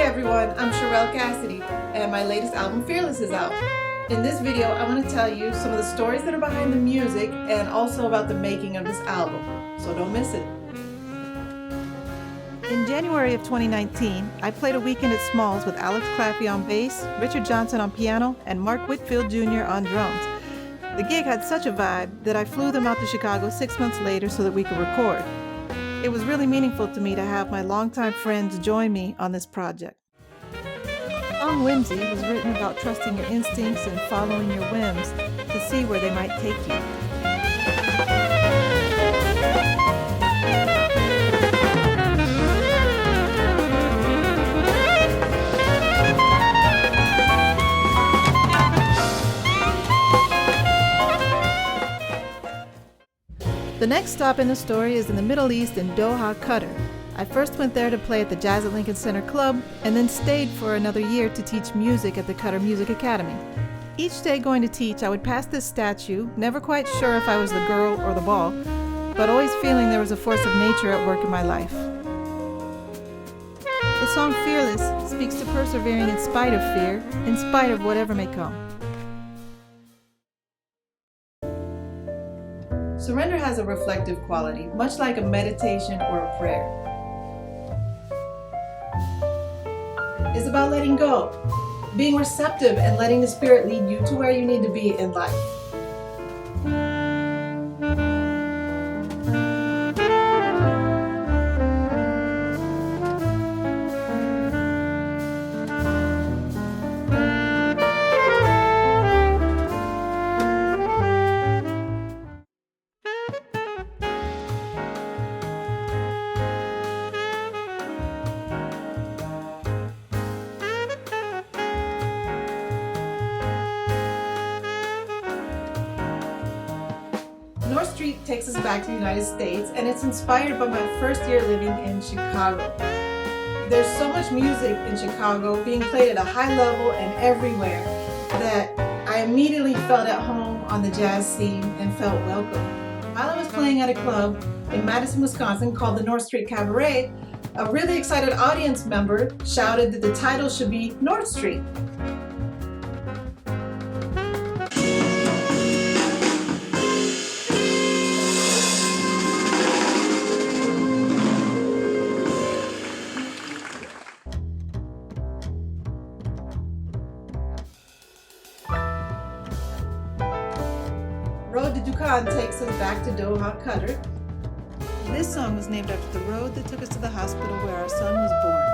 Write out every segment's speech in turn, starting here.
everyone, I'm Sharel Cassity and my latest album Fearless is out. In this video I want to tell you some of the stories that are behind the music and also about the making of this album, so don't miss it. In January of 2019, I played a weekend at Smalls with Alex Claffy on bass, Richard Johnson on piano, and Mark Whitfield Jr. on drums. The gig had such a vibe that I flew them out to Chicago 6 months later so that we could record. It was really meaningful to me to have my longtime friends join me on this project. The song Whimsy was written about trusting your instincts and following your whims to see where they might take you. The next stop in the story is in the Middle East in Doha, Qatar. I first went there to play at the Jazz at Lincoln Center Club and then stayed for another year to teach music at the Qatar Music Academy. Each day going to teach, I would pass this statue, never quite sure if I was the girl or the ball, but always feeling there was a force of nature at work in my life. The song Fearless speaks to persevering in spite of fear, in spite of whatever may come. Surrender has a reflective quality, much like a meditation or a prayer. It's about letting go, being receptive and letting the Spirit lead you to where you need to be in life. North Street takes us back to the United States, and it's inspired by my first year living in Chicago. There's so much music in Chicago being played at a high level and everywhere that I immediately felt at home on the jazz scene and felt welcome. While I was playing at a club in Madison, Wisconsin called the North Street Cabaret, a really excited audience member shouted that the title should be North Street. Road to Dukan takes us back to Doha, Qatar. This song was named after the road that took us to the hospital where our son was born.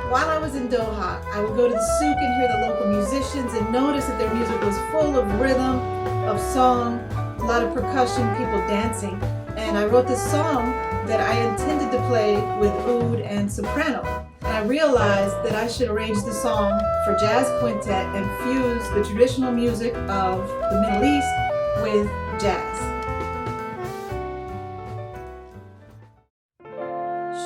While I was in Doha, I would go to the souk and hear the local musicians and notice that their music was full of rhythm, of song, a lot of percussion, people dancing. And I wrote this song that I intended to play with oud and soprano. And I realized that I should arrange the song for jazz quintet and fuse the traditional music of the Middle East with jazz.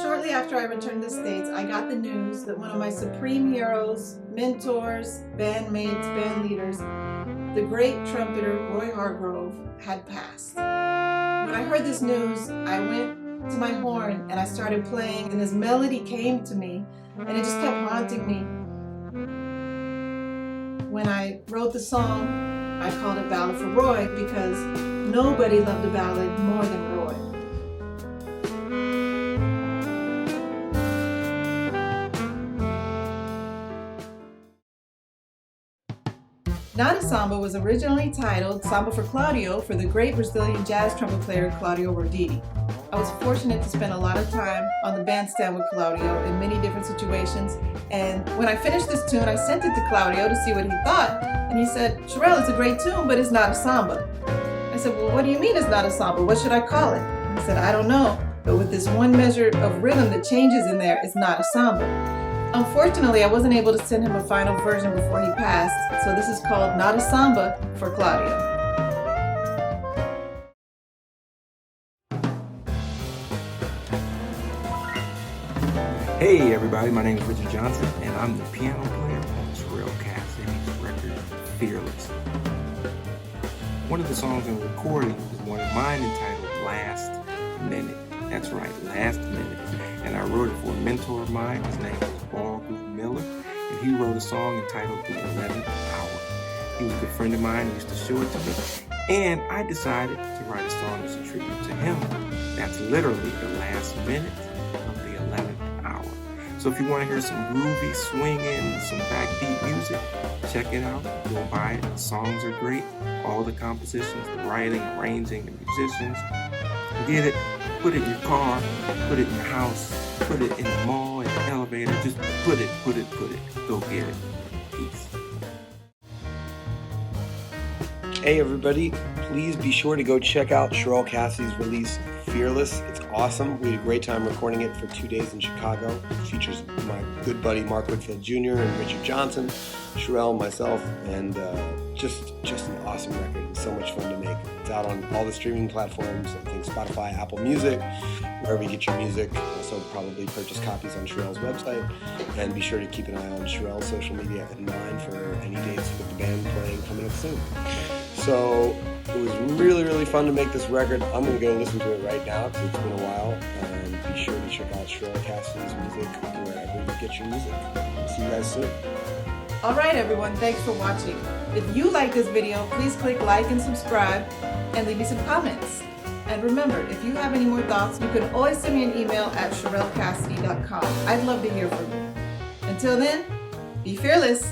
Shortly after I returned to the States, I got the news that one of my supreme heroes, mentors, bandmates, band leaders, the great trumpeter Roy Hargrove, had passed. When I heard this news, I went to my horn and I started playing, and this melody came to me and it just kept haunting me. When I wrote the song, I called it Ballad for Roy because nobody loved a ballad more than Roy. Not a Samba was originally titled Samba for Claudio for the great Brazilian jazz trumpet player Claudio Roditi. I was fortunate to spend a lot of time on the bandstand with Claudio in many different situations, and when I finished this tune, I sent it to Claudio to see what he thought, and he said, "Sharel, it's a great tune, but it's not a samba." I said, "Well, what do you mean it's not a samba? What should I call it?" He said, "I don't know, but with this one measure of rhythm that changes in there, it's not a samba." Unfortunately, I wasn't able to send him a final version before he passed, so this is called Not a Samba for Claudio. Hey everybody, my name is Richard Johnson and I'm the piano player on Sharel Cassity's record, Fearless. One of the songs in the recording is one of mine entitled Last Minute. That's right, last minute. And I wrote it for a mentor of mine. His name was Paul Miller, and he wrote a song entitled The 11th Hour. He was a good friend of mine. He used to show it to me. And I decided to write a song as a tribute to him. That's literally the last minute of the 11th hour. So if you want to hear some groovy, swinging, some backbeat music, check it out. Go buy it. The songs are great. All the compositions, the writing, arranging, the musicians. Get it, put it in your car, put it in your house, put it in the mall, in the elevator. Just put it. Go get it. Peace. Hey everybody, please be sure to go check out Sharel Cassity's release, Fearless. It's awesome. We had a great time recording it for 2 days in Chicago. It features my good buddy Mark Whitfield Jr. and Richard Johnson, Sharel, myself, and just an awesome record. It was so much fun to make. It's out on all the streaming platforms, I think Spotify, Apple Music, wherever you get your music. Also probably purchase copies on Sharel's website. And be sure to keep an eye on Sharel's social media and mine for any dates with the band playing coming up soon. So it was really, really fun to make this record. I'm going to go listen to it right now because it's been a while. And be sure to check out Sharel Cassity's music wherever you get your music. See you guys soon. Alright everyone, thanks for watching. If you like this video, please click like and subscribe and leave me some comments. And remember, if you have any more thoughts, you can always send me an email at sharelcassity.com. I'd love to hear from you. Until then, be fearless.